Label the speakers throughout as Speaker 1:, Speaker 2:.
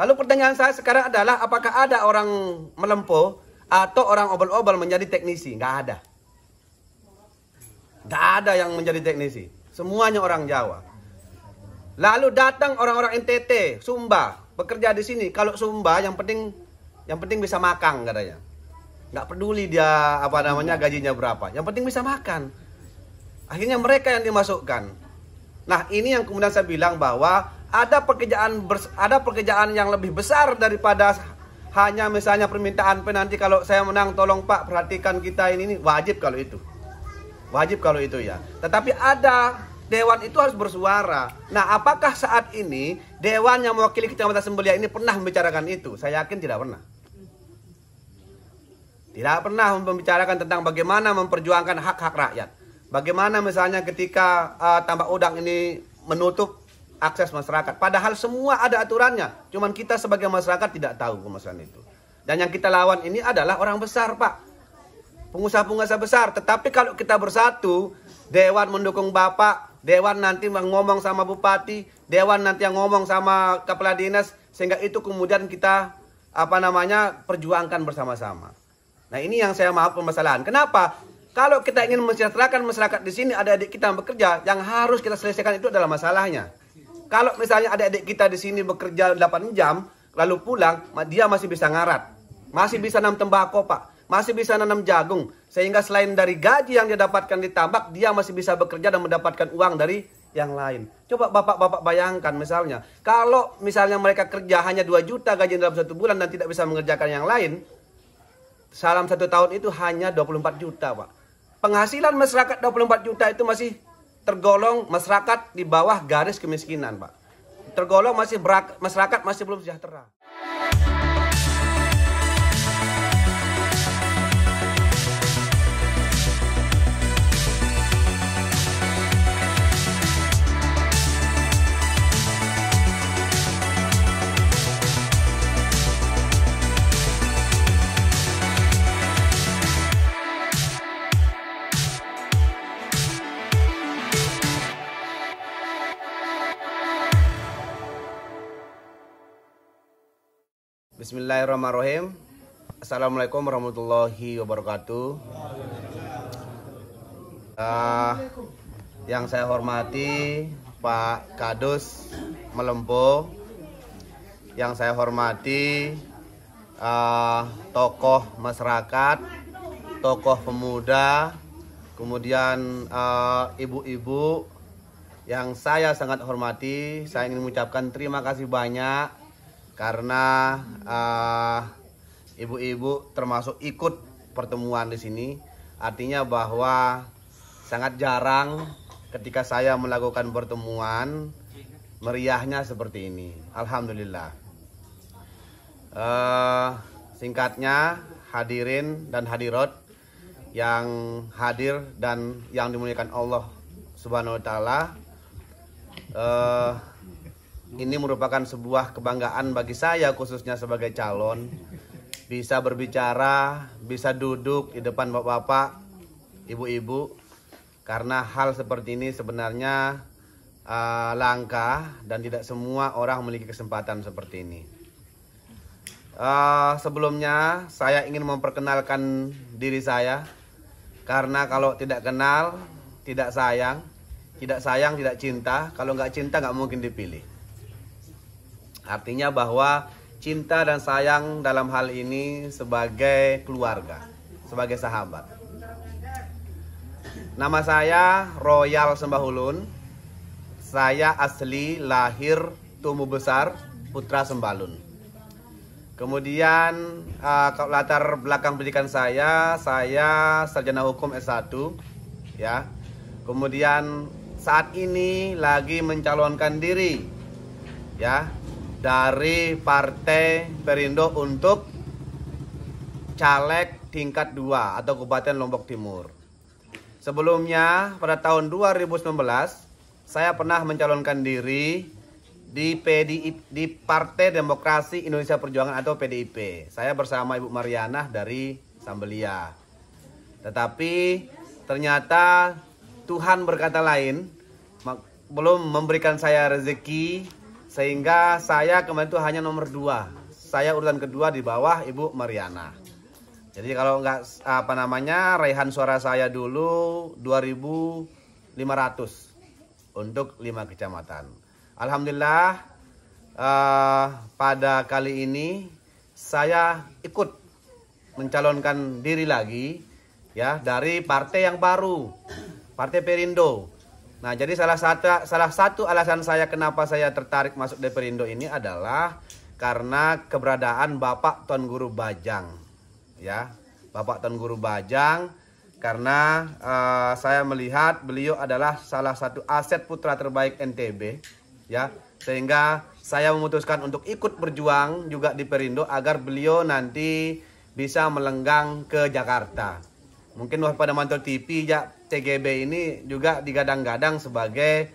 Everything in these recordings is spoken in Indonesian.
Speaker 1: Lalu pertanyaan saya sekarang adalah, apakah ada orang melempo atau orang obol-obol menjadi teknisi? Nggak ada. Nggak ada yang menjadi teknisi. Semuanya orang Jawa. Lalu datang orang-orang NTT, Sumba, bekerja di sini. Kalau Sumba yang penting bisa makan katanya. Nggak peduli dia gajinya berapa. Yang penting bisa makan. Akhirnya mereka yang dimasukkan. Nah, ini yang kemudian saya bilang bahwa ada pekerjaan yang lebih besar daripada hanya misalnya permintaan nanti kalau saya menang tolong Pak perhatikan kita ini wajib kalau itu. Wajib kalau itu ya. Tetapi ada dewan itu harus bersuara. Nah, apakah saat ini dewan yang mewakili Kecamatan Sembelia ini pernah membicarakan itu? Saya yakin tidak pernah. Tidak pernah membicarakan tentang bagaimana memperjuangkan hak-hak rakyat. Bagaimana misalnya ketika tambak udang ini menutup akses masyarakat. Padahal semua ada aturannya. Cuman kita sebagai masyarakat tidak tahu permasalahan itu. Dan yang kita lawan ini adalah orang besar, Pak. Pengusaha-pengusaha besar. Tetapi kalau kita bersatu, dewan mendukung Bapak, dewan nanti ngomong sama bupati, dewan nanti yang ngomong sama kepala dinas, sehingga itu kemudian kita perjuangkan bersama-sama. Nah, ini yang saya maaf permasalahan. Kenapa? Kalau kita ingin mensejahterakan masyarakat di sini, adik-adik kita yang bekerja, yang harus kita selesaikan itu adalah masalahnya. Kalau misalnya adik-adik kita di sini bekerja 8 jam, lalu pulang, dia masih bisa ngarat. Masih bisa nanam tembakau, Pak. Masih bisa nanam jagung. Sehingga selain dari gaji yang dia dapatkan di tambak, dia masih bisa bekerja dan mendapatkan uang dari yang lain. Coba bapak-bapak bayangkan misalnya. Kalau misalnya mereka kerja hanya 2 juta gaji dalam 1 bulan dan tidak bisa mengerjakan yang lain, dalam 1 tahun itu hanya 24 juta, Pak. Penghasilan masyarakat 24 juta itu masih tergolong masyarakat di bawah garis kemiskinan, Pak. Tergolong masyarakat masih belum sejahtera. Bismillahirrahmanirrahim. Assalamualaikum warahmatullahi wabarakatuh. Yang saya hormati Pak Kadus Melempo, yang saya hormati tokoh masyarakat, tokoh pemuda, kemudian ibu-ibu yang saya sangat hormati. Saya ingin mengucapkan terima kasih banyak karena ibu-ibu termasuk ikut pertemuan di sini. Artinya bahwa sangat jarang ketika saya melakukan pertemuan meriahnya seperti ini. Alhamdulillah. Singkatnya, hadirin dan hadirat yang hadir dan yang dimuliakan Allah Subhanahu wa taala, ini merupakan sebuah kebanggaan bagi saya khususnya sebagai calon, bisa berbicara, bisa duduk di depan bapak-bapak, ibu-ibu, karena hal seperti ini sebenarnya langka dan tidak semua orang memiliki kesempatan seperti ini. Sebelumnya saya ingin memperkenalkan diri saya, karena kalau tidak kenal tidak sayang, tidak cinta, kalau nggak cinta nggak mungkin dipilih. Artinya bahwa cinta dan sayang dalam hal ini sebagai keluarga, sebagai sahabat. Nama saya Royal Sembahulun. Saya asli lahir tumbuh besar Putra Sembalun. Kemudian latar belakang pendidikan saya sarjana hukum S1 ya. Kemudian saat ini lagi mencalonkan diri ya dari Partai Perindo untuk caleg tingkat 2 atau Kabupaten Lombok Timur. Sebelumnya pada tahun 2019 saya pernah mencalonkan diri di Partai Demokrasi Indonesia Perjuangan atau PDIP. Saya bersama Ibu Marianah dari Sambelia. Tetapi ternyata Tuhan berkata lain, belum memberikan saya rezeki Sehingga saya kemarin itu hanya nomor 2. Saya urutan kedua di bawah Ibu Mariana. Jadi kalau nggak raihan suara saya dulu 2.500 untuk 5 kecamatan. Alhamdulillah pada kali ini saya ikut mencalonkan diri lagi ya dari partai yang baru, Partai Perindo. Nah, jadi salah satu alasan saya kenapa saya tertarik masuk di Perindo ini adalah karena keberadaan Bapak Tuan Guru Bajang. Ya, Bapak Tuan Guru Bajang, karena saya melihat beliau adalah salah satu aset putra terbaik NTB, ya. Sehingga saya memutuskan untuk ikut berjuang juga di Perindo agar beliau nanti bisa melenggang ke Jakarta. Mungkin pada mantau TV ya, TGB ini juga digadang-gadang sebagai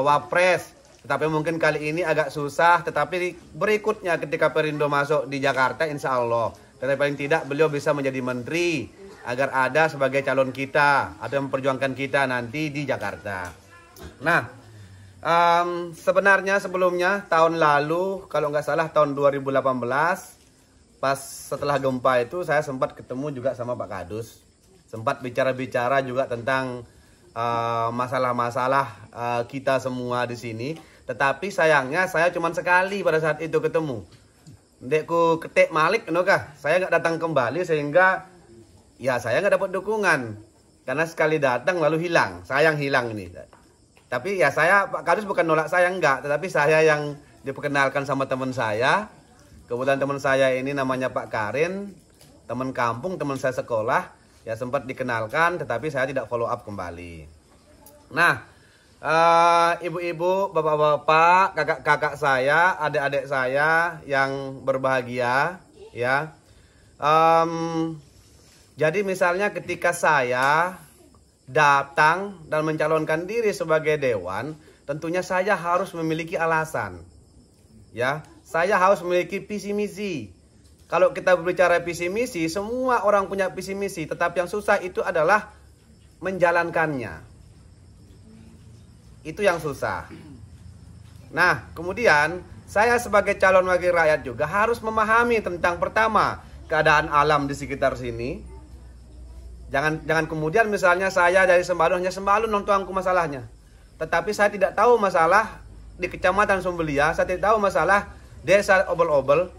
Speaker 1: wapres. Tetapi mungkin kali ini agak susah. Tetapi berikutnya ketika Perindo masuk di Jakarta, insya Allah. Tetapi paling tidak beliau bisa menjadi menteri agar ada sebagai calon kita atau memperjuangkan kita nanti di Jakarta. Nah, sebenarnya sebelumnya tahun lalu, kalau nggak salah tahun 2018, pas setelah gempa itu saya sempat ketemu juga sama Pak Kadus. Sempat bicara-bicara juga tentang masalah-masalah kita semua di sini. Tetapi sayangnya saya cuma sekali pada saat itu ketemu. Ndekku ketik malik, saya nggak datang kembali sehingga ya saya nggak dapat dukungan. Karena sekali datang lalu hilang, sayang hilang ini. Tapi ya Pak Kadus bukan nolak saya, enggak. Tetapi saya yang diperkenalkan sama teman saya. Kebetulan teman saya ini namanya Pak Karin, teman kampung, teman saya sekolah, ya sempat dikenalkan, tetapi saya tidak follow up kembali. Nah, ibu-ibu, bapak-bapak, kakak-kakak saya, adik-adik saya yang berbahagia, ya. Jadi misalnya ketika saya datang dan mencalonkan diri sebagai dewan, tentunya saya harus memiliki alasan, ya. Saya harus memiliki visi misi. Kalau kita berbicara visi misi, semua orang punya visi misi, tetapi yang susah itu adalah menjalankannya. Itu yang susah. Nah, kemudian saya sebagai calon wakil rakyat juga harus memahami tentang pertama, keadaan alam di sekitar sini. Jangan kemudian misalnya saya dari Sembalun, hanya Sembalun nontonku masalahnya. Tetapi saya tidak tahu masalah di Kecamatan Sumbelia, saya tidak tahu masalah Desa Obel-Obel.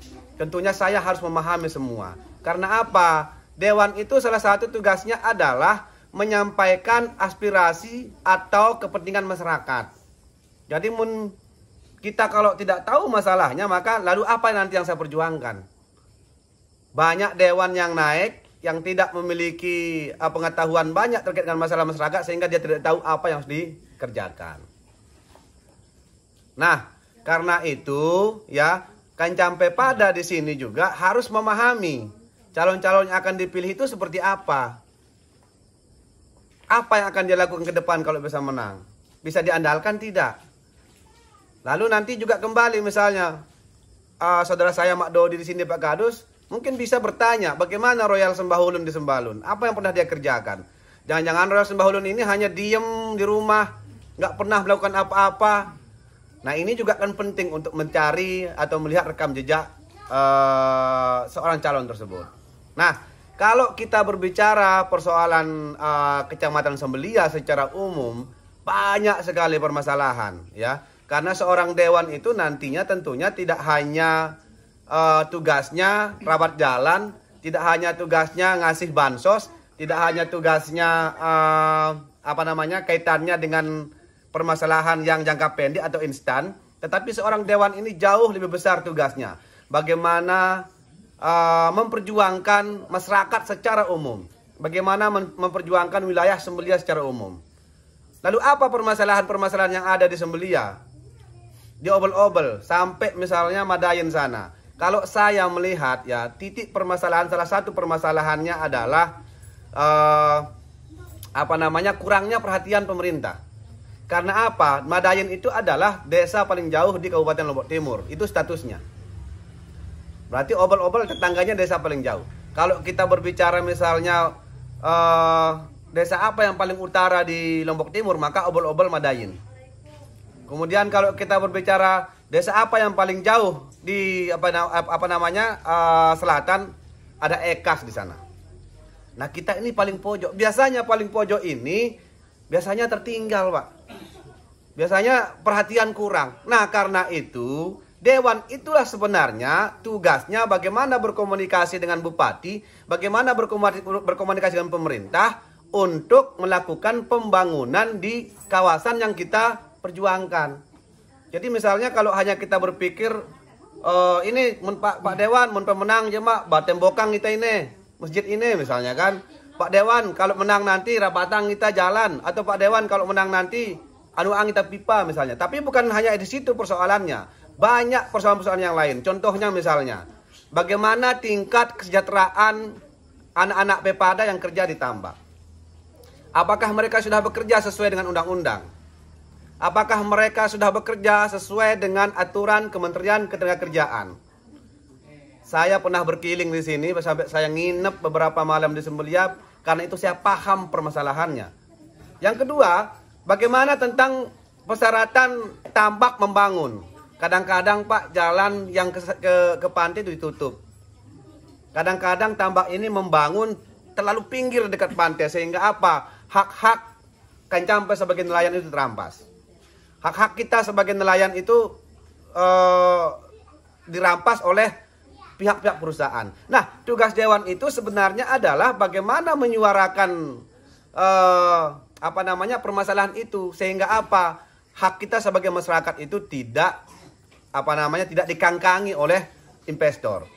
Speaker 1: Tentunya saya harus memahami semua. Karena apa? Dewan itu salah satu tugasnya adalah menyampaikan aspirasi atau kepentingan masyarakat. Jadi kita kalau tidak tahu masalahnya, maka lalu apa nanti yang saya perjuangkan? Banyak dewan yang naik yang tidak memiliki pengetahuan banyak terkait dengan masalah masyarakat, sehingga dia tidak tahu apa yang harus dikerjakan. Nah, karena itu ya, kan sampai pada di sini juga harus memahami calon-calon yang akan dipilih itu seperti apa. Apa yang akan dia lakukan ke depan kalau bisa menang? Bisa diandalkan tidak? Lalu nanti juga kembali misalnya saudara saya Mak Dodi di sini Pak Kadus mungkin bisa bertanya bagaimana Royal Sembahulun di Sembalun, apa yang pernah dia kerjakan? Jangan-jangan Royal Sembahulun ini hanya diem di rumah, nggak pernah melakukan apa-apa. Nah, ini juga kan penting untuk mencari atau melihat rekam jejak seorang calon tersebut. Nah, kalau kita berbicara persoalan Kecamatan Sembelia secara umum, banyak sekali permasalahan, ya. Karena seorang dewan itu nantinya tentunya tidak hanya tugasnya rawat jalan, tidak hanya tugasnya ngasih bansos, tidak hanya tugasnya kaitannya dengan permasalahan yang jangka pendek atau instan, tetapi seorang dewan ini jauh lebih besar tugasnya. Bagaimana memperjuangkan masyarakat secara umum, bagaimana memperjuangkan wilayah Sembelia secara umum. Lalu apa permasalahan-permasalahan yang ada di Sembelia, di Obel-Obel sampai misalnya Madayin sana? Kalau saya melihat ya, titik permasalahan, salah satu permasalahannya adalah kurangnya perhatian pemerintah. Karena apa? Madayin itu adalah desa paling jauh di Kabupaten Lombok Timur. Itu statusnya. Berarti Obel-Obel tetangganya desa paling jauh. Kalau kita berbicara misalnya desa apa yang paling utara di Lombok Timur, maka Obel-Obel Madayin. Kemudian kalau kita berbicara Desa apa yang paling jauh di selatan? Ada Ekas di sana. Nah, kita ini paling pojok. Biasanya paling pojok ini biasanya tertinggal, Pak. Biasanya perhatian kurang. Nah, karena itu Dewan itulah sebenarnya tugasnya bagaimana berkomunikasi dengan bupati, bagaimana berkomunikasi dengan pemerintah untuk melakukan pembangunan di kawasan yang kita perjuangkan. Jadi misalnya kalau hanya kita berpikir ini Pak Dewan mun pemenang ya mak batembokang kita ini masjid ini misalnya kan, Pak Dewan kalau menang nanti rapatang kita jalan, atau Pak Dewan kalau menang nanti anuang kita pipa misalnya. Tapi bukan hanya di situ persoalannya, banyak persoalan-persoalan yang lain. Contohnya misalnya bagaimana tingkat kesejahteraan anak-anak Pepada yang kerja di tambak. Apakah mereka sudah bekerja sesuai dengan undang-undang? Apakah mereka sudah bekerja sesuai dengan aturan Kementerian Ketenagakerjaan? Saya pernah berkeliling di sini sampai saya nginep beberapa malam di Sembeliap, karena itu saya paham permasalahannya. Yang kedua, bagaimana tentang persyaratan tambak membangun? Kadang-kadang Pak, jalan yang ke pantai itu ditutup. Kadang-kadang tambak ini membangun terlalu pinggir dekat pantai, sehingga apa? Hak-hak Kancampe sebagai nelayan itu terampas. Hak-hak kita sebagai nelayan itu dirampas oleh pihak-pihak perusahaan. Nah, tugas Dewan itu sebenarnya adalah bagaimana menyuarakan permasalahan itu, sehingga apa? Hak kita sebagai masyarakat itu tidak tidak dikangkangi oleh investor.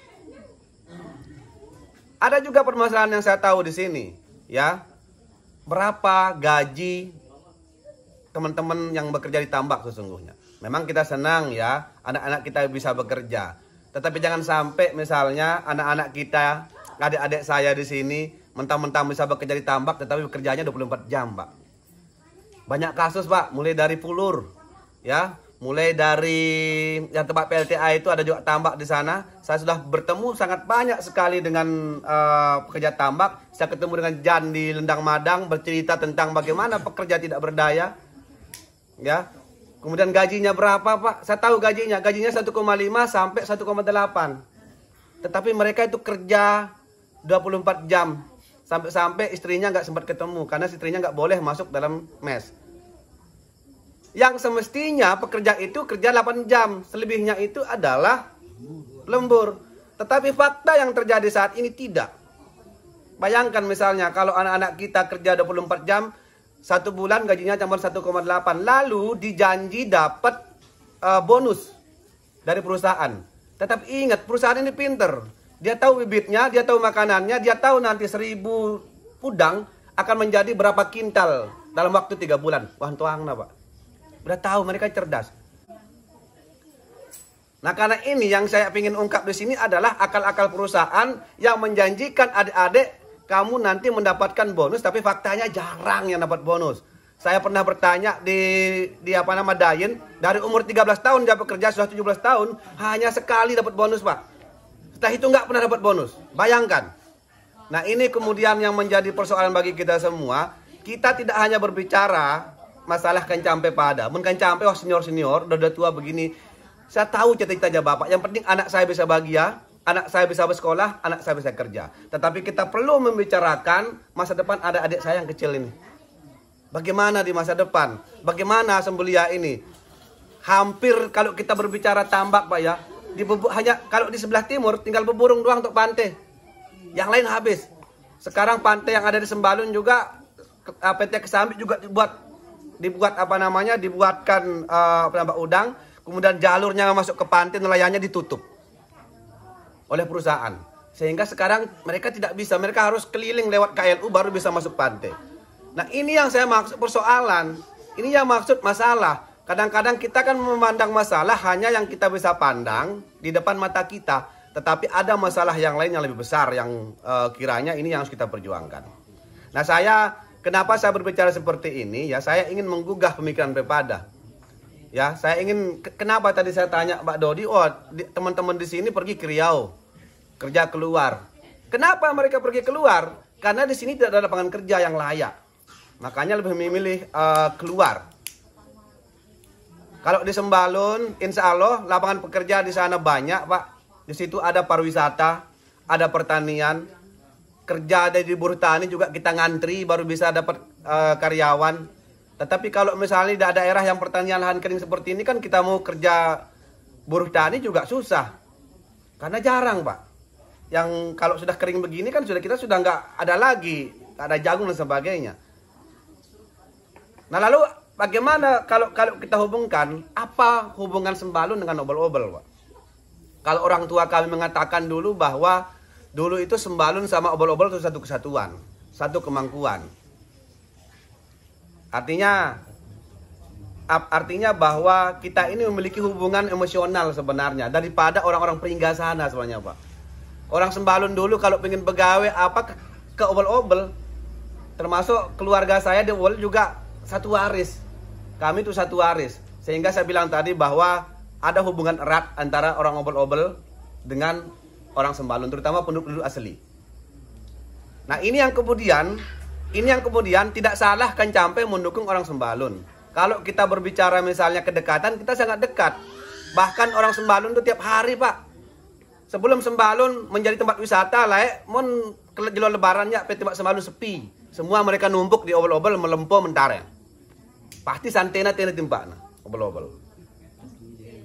Speaker 1: Ada juga permasalahan yang saya tahu di sini, ya. Berapa gaji teman-teman yang bekerja di tambak sesungguhnya? Memang kita senang ya, anak-anak kita bisa bekerja. Tetapi jangan sampai misalnya anak-anak kita, adik-adik saya di sini mentang-mentang bisa bekerja di tambak tetapi bekerjanya 24 jam, Pak. Banyak kasus, Pak, mulai dari Pulur, ya, mulai dari yang tempat PLTA itu ada juga tambak di sana. Saya sudah bertemu sangat banyak sekali dengan pekerja tambak. Saya ketemu dengan Jan di Lendang Madang bercerita tentang bagaimana pekerja tidak berdaya, ya. Kemudian gajinya berapa, Pak? Saya tahu gajinya 1,5 sampai 1,8. Tetapi mereka itu kerja 24 jam. Sampai-sampai istrinya nggak sempat ketemu karena istrinya nggak boleh masuk dalam mes. Yang semestinya pekerja itu kerja 8 jam, selebihnya itu adalah lembur. Tetapi fakta yang terjadi saat ini tidak. Bayangkan misalnya kalau anak-anak kita kerja 24 jam, 1 bulan gajinya cuma 1,8. Lalu dijanji dapat bonus dari perusahaan. Tetapi ingat, perusahaan ini pinter. Dia tahu bibitnya, dia tahu makanannya, dia tahu nanti 1000 udang akan menjadi berapa kintal dalam waktu 3 bulan. Wah, tuangna, Pak. Udah tahu, mereka cerdas. Nah, karena ini yang saya ingin ungkap di sini adalah akal-akal perusahaan yang menjanjikan adik-adik kamu nanti mendapatkan bonus, tapi faktanya jarang yang dapat bonus. Saya pernah bertanya di Dayin, dari umur 13 tahun dia bekerja, sudah 17 tahun, hanya sekali dapat bonus, Pak. Setelah itu nggak pernah dapat bonus. Bayangkan. Nah, ini kemudian yang menjadi persoalan bagi kita semua. Kita tidak hanya berbicara masalah Kancampe Pada. Mun Kancampe, wah senior-senior, udah tua begini. Saya tahu cita-citanya Bapak. Yang penting anak saya bisa bahagia, anak saya bisa bersekolah, anak saya bisa kerja. Tetapi kita perlu membicarakan masa depan adik-adik saya yang kecil ini. Bagaimana di masa depan? Bagaimana Sembelia ini? Hampir kalau kita berbicara tambak, Pak ya, hanya kalau di sebelah timur tinggal Beburung doang untuk pantai. Yang lain habis. Sekarang pantai yang ada di Sembalun juga PT Kesambi juga dibuatkan penambak udang, kemudian jalurnya masuk ke pantai nelayannya ditutup oleh perusahaan. Sehingga sekarang mereka tidak bisa, mereka harus keliling lewat KLU baru bisa masuk pantai. Nah, ini yang saya maksud persoalan. Ini yang maksud masalah. Kadang-kadang kita kan memandang masalah hanya yang kita bisa pandang di depan mata kita. Tetapi ada masalah yang lain yang lebih besar yang kiranya ini yang harus kita perjuangkan. Nah, kenapa saya berbicara seperti ini? Ya, saya ingin menggugah pemikiran Pepada. Ya, saya ingin, kenapa tadi saya tanya Pak Dodi, teman-teman di sini pergi ke Riau, kerja keluar. Kenapa mereka pergi keluar? Karena di sini tidak ada lapangan kerja yang layak. Makanya lebih memilih keluar. Kalau di Sembalun, insya Allah lapangan pekerja di sana banyak, Pak. Di situ ada pariwisata, ada pertanian, kerja ada di buruh tani juga kita ngantri baru bisa dapat karyawan. Tetapi kalau misalnya di daerah yang pertanian lahan kering seperti ini kan kita mau kerja buruh tani juga susah. Karena jarang, Pak. Yang kalau sudah kering begini kan kita sudah nggak ada lagi, nggak ada jagung dan sebagainya. Nah lalu bagaimana kalau kita hubungkan, apa hubungan Sembalun dengan obel-obel, Pak? Kalau orang tua kami mengatakan dulu bahwa dulu itu Sembalun sama obel-obel itu satu kesatuan, satu kemangkuan. Artinya bahwa kita ini memiliki hubungan emosional sebenarnya daripada orang-orang Peringga sana sebenarnya, Pak. Orang Sembalun dulu kalau pengen begawe apa ke obel-obel, termasuk keluarga saya di obel juga satu waris. Kami itu satu waris. Sehingga saya bilang tadi bahwa ada hubungan erat antara orang obel-obel dengan orang Sembalun, terutama penduduk asli. Nah, ini yang kemudian tidak salah kan sampai mendukung orang Sembalun. Kalau kita berbicara misalnya kedekatan, kita sangat dekat. Bahkan orang Sembalun itu tiap hari, Pak. Sebelum Sembalun menjadi tempat wisata, mon jelang lebarannya tempat Sembalun sepi. Semua mereka numpuk di obel-obel melempo mentare. Pasti santena tempatnya obel-obel.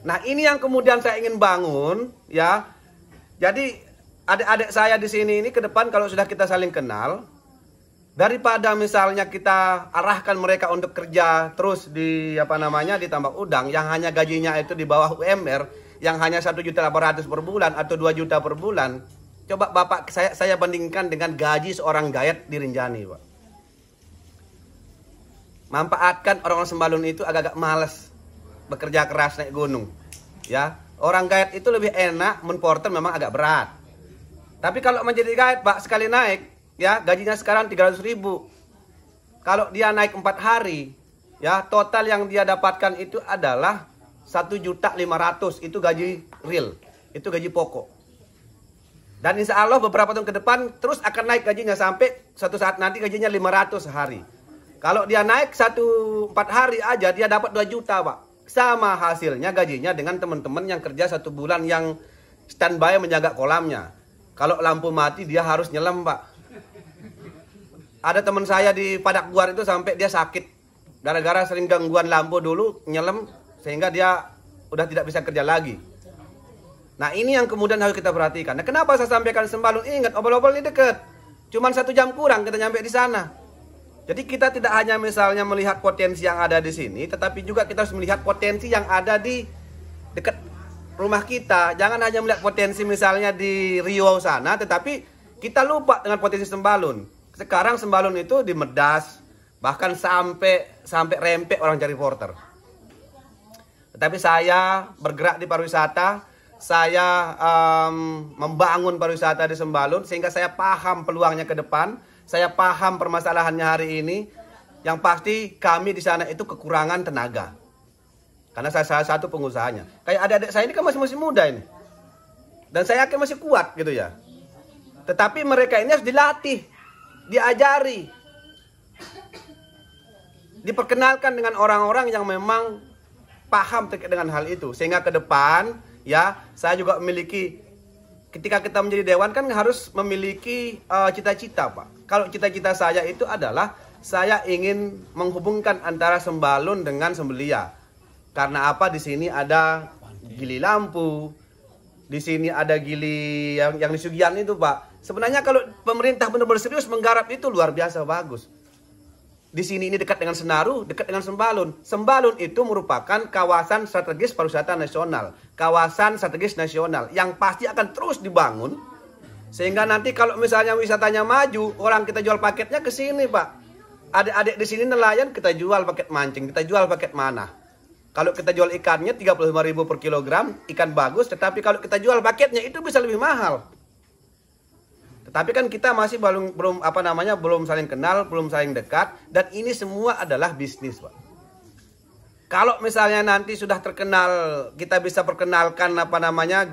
Speaker 1: Nah, ini yang kemudian saya ingin bangun, ya. Jadi adik-adik saya di sini ini ke depan kalau sudah kita saling kenal, daripada misalnya kita arahkan mereka untuk kerja terus di di tambak udang yang hanya gajinya itu di bawah UMR, yang hanya 1.800.000 per bulan atau 2 juta per bulan. Coba Bapak saya bandingkan dengan gaji seorang gayat di Rinjani, Pak. Manfaatkan orang Sembalun itu agak-agak malas bekerja keras naik gunung. Ya, orang gayat itu lebih enak, menporter memang agak berat. Tapi kalau menjadi gayat, Pak, sekali naik, ya gajinya sekarang 300.000. Kalau dia naik 4 hari, ya total yang dia dapatkan itu adalah 1.500.000. Itu gaji real, itu gaji pokok. Dan insya Allah beberapa tahun ke depan terus akan naik gajinya sampai suatu saat nanti gajinya 500 sehari. Kalau dia naik 4 hari aja dia dapat 2 juta, Pak. Sama hasilnya gajinya dengan teman-teman yang kerja 1 bulan yang standby menjaga kolamnya. Kalau lampu mati dia harus nyelam, Pak. Ada teman saya di Padak Buar itu sampai dia sakit gara-gara sering gangguan lampu dulu nyelam sehingga dia udah tidak bisa kerja lagi. Nah, ini yang kemudian harus kita perhatikan. Nah, kenapa saya sampaikan Sembalun? Ingat, obel-obel ini dekat. Cuman 1 jam kurang kita nyampe di sana. Jadi kita tidak hanya misalnya melihat potensi yang ada di sini, tetapi juga kita harus melihat potensi yang ada di dekat rumah kita. Jangan hanya melihat potensi misalnya di Riau sana, tetapi kita lupa dengan potensi Sembalun. Sekarang Sembalun itu di Medas, bahkan sampai rempek orang cari porter. Tetapi saya bergerak di pariwisata, saya membangun pariwisata di Sembalun sehingga saya paham peluangnya ke depan. Saya paham permasalahannya hari ini. Yang pasti kami di sana itu kekurangan tenaga. Karena saya salah satu pengusahanya. Kayak adik-adik saya ini kan masih muda ini. Dan saya yakin masih kuat gitu ya. Tetapi mereka ini harus dilatih, diajari, diperkenalkan dengan orang-orang yang memang paham terkait dengan hal itu. Sehingga ke depan ya saya juga memiliki, ketika kita menjadi dewan kan harus memiliki cita-cita, Pak. Kalau cita-cita saya itu adalah saya ingin menghubungkan antara Sembalun dengan Sembelia. Karena apa? Di sini ada Gili Lampu, di sini ada Gili yang di Sugian itu, Pak. Sebenarnya kalau pemerintah benar-benar serius menggarap itu luar biasa bagus. Di sini ini dekat dengan Senaru, dekat dengan Sembalun. Sembalun itu merupakan kawasan strategis pariwisata nasional, kawasan strategis nasional yang pasti akan terus dibangun. Sehingga nanti kalau misalnya wisatanya maju, orang kita jual paketnya ke sini, Pak. Adik-adik di sini nelayan kita jual paket mancing, kita jual paket mana. Kalau kita jual ikannya 35.000 per kilogram, ikan bagus, tetapi kalau kita jual paketnya itu bisa lebih mahal. Tetapi kan kita masih belum saling kenal, belum saling dekat, dan ini semua adalah bisnis, Pak. Kalau misalnya nanti sudah terkenal, kita bisa perkenalkan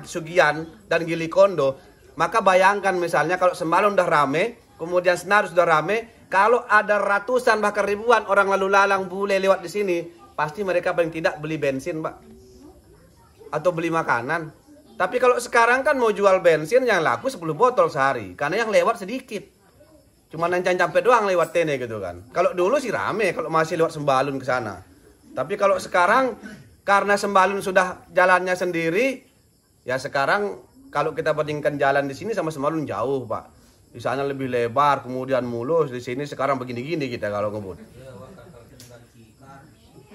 Speaker 1: Sugian dan Gili Kondo, maka bayangkan misalnya kalau Sembalun udah rame, kemudian Senaru sudah rame, kalau ada ratusan bahkan ribuan orang lalu lalang bule lewat di sini, pasti mereka paling tidak beli bensin, Pak. Atau beli makanan. Tapi kalau sekarang kan mau jual bensin yang laku 10 botol sehari. Karena yang lewat sedikit. Cuma sampai doang lewat TNI gitu kan. Kalau dulu sih rame kalau masih lewat Sembalun ke sana. Tapi kalau sekarang karena Sembalun sudah jalannya sendiri, ya sekarang kalau kita bandingkan jalan di sini sama Sembalun jauh, Pak. Di sana lebih lebar, kemudian mulus. Di sini sekarang begini-gini kita kalau ngebut.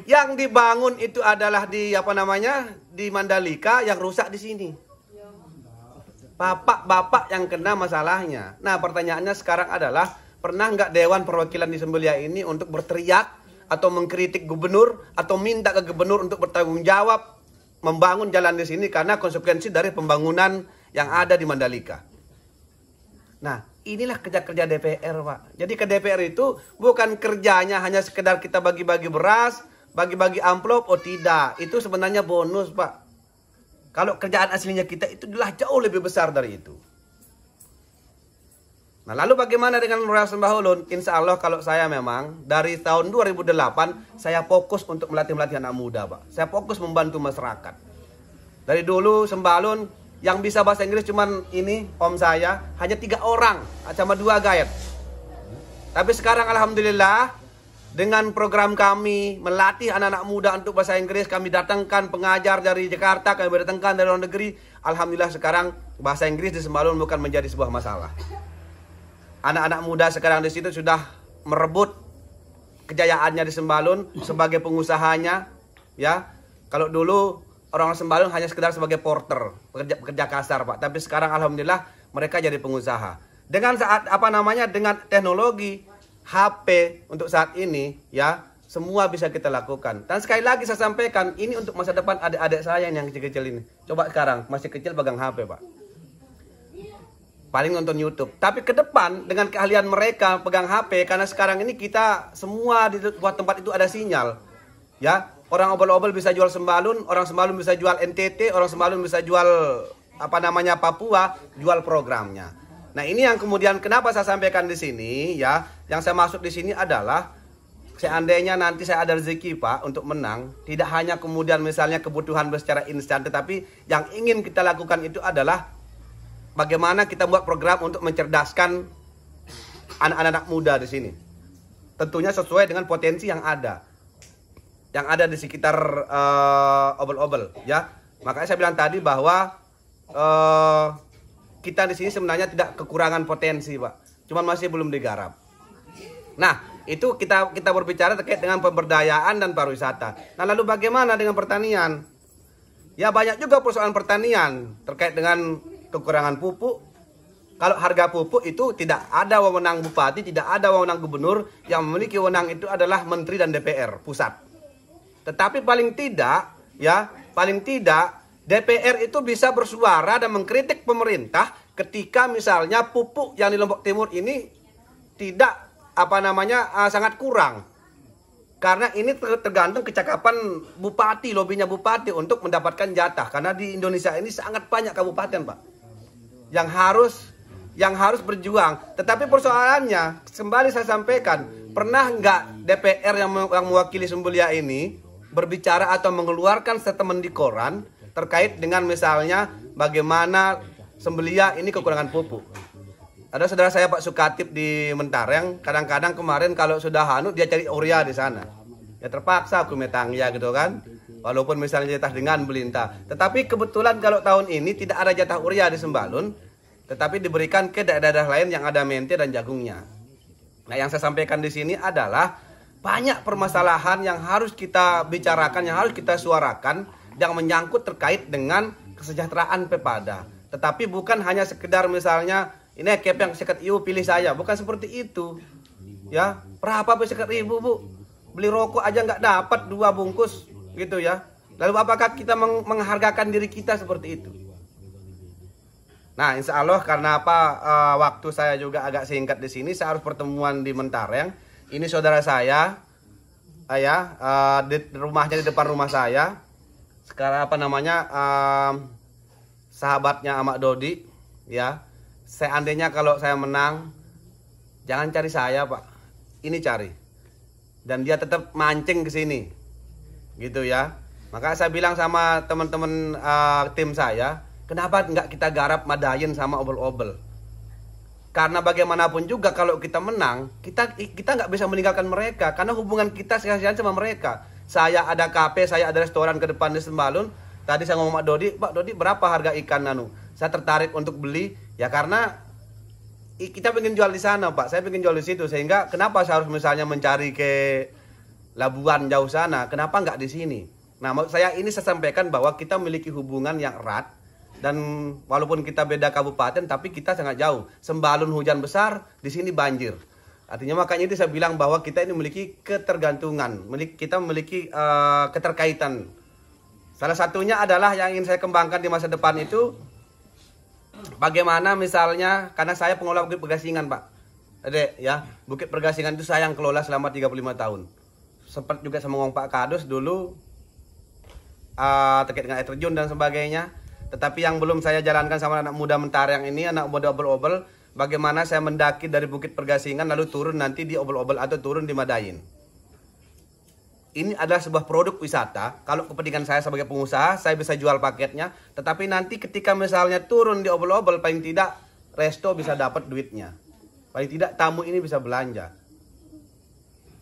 Speaker 1: Yang dibangun itu adalah di di Mandalika, yang rusak di sini. Bapak-bapak yang kena masalahnya. Nah, pertanyaannya sekarang adalah, pernah nggak Dewan Perwakilan di Sembelia ini untuk berteriak atau mengkritik gubernur atau minta ke gubernur untuk bertanggung jawab membangun jalan di sini karena konsekuensi dari pembangunan yang ada di Mandalika? Nah, inilah kerja-kerja DPR, Pak. Jadi ke DPR itu bukan kerjanya hanya sekedar kita bagi-bagi beras, bagi-bagi amplop, oh tidak. Itu sebenarnya bonus, Pak. Kalau kerjaan aslinya kita itu adalah jauh lebih besar dari itu. Nah, lalu bagaimana dengan Royal Sembalun? Insya Allah kalau saya memang dari tahun 2008 saya fokus untuk melatih anak muda, Pak. Saya fokus membantu masyarakat. Dari dulu Sembalun yang bisa bahasa Inggris cuman ini, om saya, hanya 3 orang sama 2 guide. Tapi sekarang alhamdulillah dengan program kami melatih anak-anak muda untuk bahasa Inggris, kami datangkan pengajar dari Jakarta, kami datangkan dari luar negeri. Alhamdulillah sekarang bahasa Inggris di Sembalun bukan menjadi sebuah masalah. Anak-anak muda sekarang di situ sudah merebut kejayaannya di Sembalun sebagai pengusahanya, ya. Kalau dulu orang Sembalun hanya sekedar sebagai porter, pekerja kasar, Pak. Tapi sekarang alhamdulillah mereka jadi pengusaha. Dengan dengan teknologi HP untuk saat ini, ya, semua bisa kita lakukan. Dan sekali lagi saya sampaikan, ini untuk masa depan adik-adik saya yang kecil-kecil ini. Coba sekarang masih kecil pegang HP, Pak. Paling nonton YouTube. Tapi ke depan dengan keahlian mereka pegang HP, karena sekarang ini kita semua di buat tempat itu ada sinyal. Ya, orang obel-obel bisa jual Sembalun, orang Sembalun bisa jual NTT, orang Sembalun bisa jual Papua, jual programnya. Nah, ini yang kemudian kenapa saya sampaikan di sini, ya. Yang saya masuk di sini adalah seandainya nanti saya ada rezeki, Pak, untuk menang, tidak hanya kemudian misalnya kebutuhan secara instan, tetapi yang ingin kita lakukan itu adalah bagaimana kita buat program untuk mencerdaskan anak-anak muda di sini. Tentunya sesuai dengan potensi yang ada di sekitar obel-obel, ya. Makanya saya bilang tadi bahwa kita di sini sebenarnya tidak kekurangan potensi, Pak. Cuman masih belum digarap. Nah, itu kita berbicara terkait dengan pemberdayaan dan pariwisata. Nah, lalu bagaimana dengan pertanian? Ya, banyak juga persoalan pertanian terkait dengan kekurangan pupuk. Kalau harga pupuk itu tidak ada wewenang bupati, tidak ada wewenang gubernur. Yang memiliki wewenang itu adalah menteri dan DPR pusat. Tetapi paling tidak DPR itu bisa bersuara dan mengkritik pemerintah ketika misalnya pupuk yang di Lombok Timur ini tidak sangat kurang. Karena ini tergantung kecakapan bupati, lobinya bupati untuk mendapatkan jatah. Karena di Indonesia ini sangat banyak kabupaten, Pak, yang harus berjuang. Tetapi persoalannya, kembali saya sampaikan, pernah nggak DPR yang mewakili Sembelia ini berbicara atau mengeluarkan statement di koran terkait dengan misalnya bagaimana Sembelia ini kekurangan pupuk? Ada saudara saya Pak Sukatip di Mentareng, kadang-kadang kemarin kalau sudah hanut dia cari urea di sana. Ya terpaksa aku metangnya gitu kan. Walaupun misalnya jatah dengan belintah. Tetapi kebetulan kalau tahun ini tidak ada jatah urea di Sembalun, tetapi diberikan ke daerah-daerah lain yang ada mente dan jagungnya. Nah, yang saya sampaikan di sini adalah banyak permasalahan yang harus kita bicarakan, yang harus kita suarakan, yang menyangkut terkait dengan kesejahteraan Pepada. Tetapi bukan hanya sekedar misalnya ini kepeng sekat ibu pilih saya, bukan seperti itu. Ya, berapa sekat ribu, Bu? Beli rokok aja nggak dapat 2 bungkus gitu ya. Lalu apakah kita menghargakan diri kita seperti itu? Nah, insya Allah karena waktu saya juga agak singkat di sini, saya harus pertemuan di Mentareng. Ini saudara saya, di rumahnya di depan rumah saya. Sekarang sahabatnya Ahmad Dodi, ya. Seandainya kalau saya menang, jangan cari saya, Pak. Ini cari. Dan dia tetap mancing ke sini. gitu ya. Maka saya bilang sama teman-teman tim saya, kenapa nggak kita garap Madayin sama obel-obel? Karena bagaimanapun juga kalau kita menang, kita nggak bisa meninggalkan mereka, karena hubungan kita sekian sama mereka. Saya ada kafe, saya ada restoran ke depan di Sembalun. Tadi saya ngomong sama Dodi, Pak Dodi berapa harga ikan nanu? Saya tertarik untuk beli, ya karena kita pengen jual di sana Pak, saya pengen jual di situ. Sehingga kenapa saya harus misalnya mencari ke Labuan jauh sana, kenapa nggak di sini? Nah maksud saya ini saya sampaikan bahwa kita memiliki hubungan yang erat. Dan walaupun kita beda kabupaten, tapi kita sangat jauh. Sembalun hujan besar, di sini banjir. Artinya makanya itu saya bilang bahwa kita ini memiliki ketergantungan, kita memiliki keterkaitan. Salah satunya adalah yang ingin saya kembangkan di masa depan itu, bagaimana misalnya, karena saya pengelola Bukit Pergasingan Pak. Adek, ya, Bukit Pergasingan itu saya yang kelola selama 35 tahun. Sempat juga sama Pak Kadus dulu, terkait dengan air terjun dan sebagainya. Tetapi yang belum saya jalankan sama anak muda Mentara yang ini, anak muda obel-obel, bagaimana saya mendaki dari Bukit Pergasingan lalu turun nanti di obel-obel atau turun di Madayin. Ini adalah sebuah produk wisata. Kalau kepentingan saya sebagai pengusaha, saya bisa jual paketnya. Tetapi nanti ketika misalnya turun di obel-obel, paling tidak resto bisa dapat duitnya. Paling tidak tamu ini bisa belanja.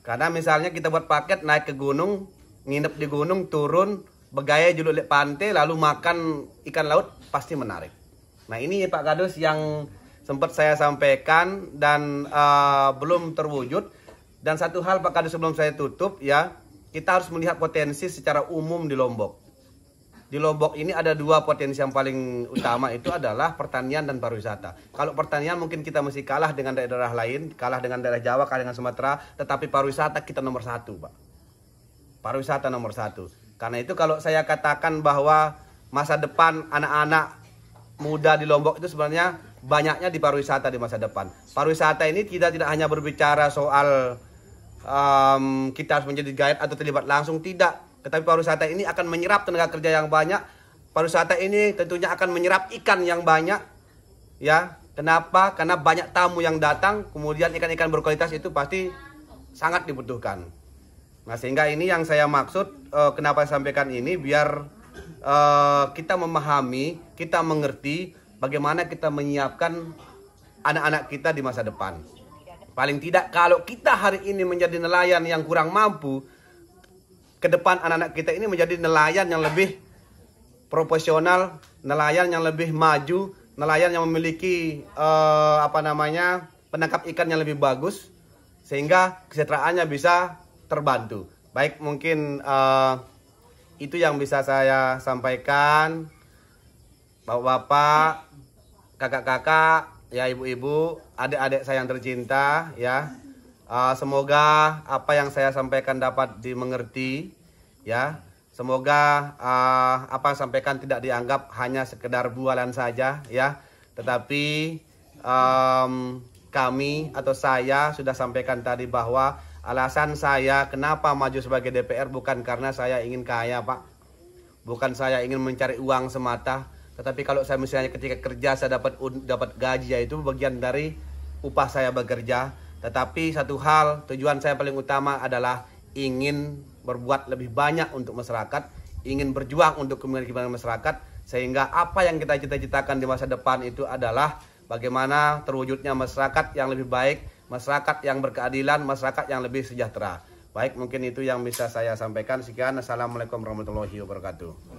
Speaker 1: Karena misalnya kita buat paket naik ke gunung, nginep di gunung, turun, bergaya juluk di pantai, lalu makan ikan laut, pasti menarik. Nah ini Pak Kadus yang sempat saya sampaikan dan belum terwujud. Dan satu hal Pak Kadus sebelum saya tutup ya, kita harus melihat potensi secara umum di Lombok. Di Lombok ini ada dua potensi yang paling utama, itu adalah pertanian dan pariwisata. Kalau pertanian mungkin kita masih kalah dengan daerah lain, kalah dengan daerah Jawa, kalah dengan Sumatera, tetapi pariwisata kita nomor satu Pak. Pariwisata nomor satu. Karena itu kalau saya katakan bahwa masa depan anak-anak muda di Lombok itu sebenarnya banyaknya di pariwisata di masa depan. Pariwisata ini kita tidak hanya berbicara soal kita harus menjadi guide atau terlibat langsung, tidak. Tetapi pariwisata ini akan menyerap tenaga kerja yang banyak. Pariwisata ini tentunya akan menyerap ikan yang banyak. Ya, kenapa? Karena banyak tamu yang datang, kemudian ikan-ikan berkualitas itu pasti sangat dibutuhkan. Nah sehingga ini yang saya maksud, kenapa saya sampaikan ini, biar kita memahami, kita mengerti bagaimana kita menyiapkan anak-anak kita di masa depan. Paling tidak kalau kita hari ini menjadi nelayan yang kurang mampu, ke depan anak-anak kita ini menjadi nelayan yang lebih profesional, nelayan yang lebih maju, nelayan yang memiliki penangkap ikan yang lebih bagus, sehingga kesejahteraannya bisa terbantu. Baik, mungkin itu yang bisa saya sampaikan. Bapak-bapak, kakak-kakak, ya ibu-ibu, adik-adik saya yang tercinta, ya. Semoga apa yang saya sampaikan dapat dimengerti, ya. Semoga apa yang sampaikan tidak dianggap hanya sekedar bualan saja, ya. Tetapi kami atau saya sudah sampaikan tadi bahwa alasan saya kenapa maju sebagai DPR bukan karena saya ingin kaya Pak. Bukan saya ingin mencari uang semata. Tetapi kalau saya misalnya ketika kerja saya dapat gaji, yaitu bagian dari upah saya bekerja. Tetapi satu hal, tujuan saya paling utama adalah ingin berbuat lebih banyak untuk masyarakat. Ingin berjuang untuk kepentingan masyarakat. Sehingga apa yang kita cita-citakan di masa depan itu adalah bagaimana terwujudnya masyarakat yang lebih baik, masyarakat yang berkeadilan, masyarakat yang lebih sejahtera. Baik, mungkin itu yang bisa saya sampaikan. Sekian, Assalamualaikum warahmatullahi wabarakatuh.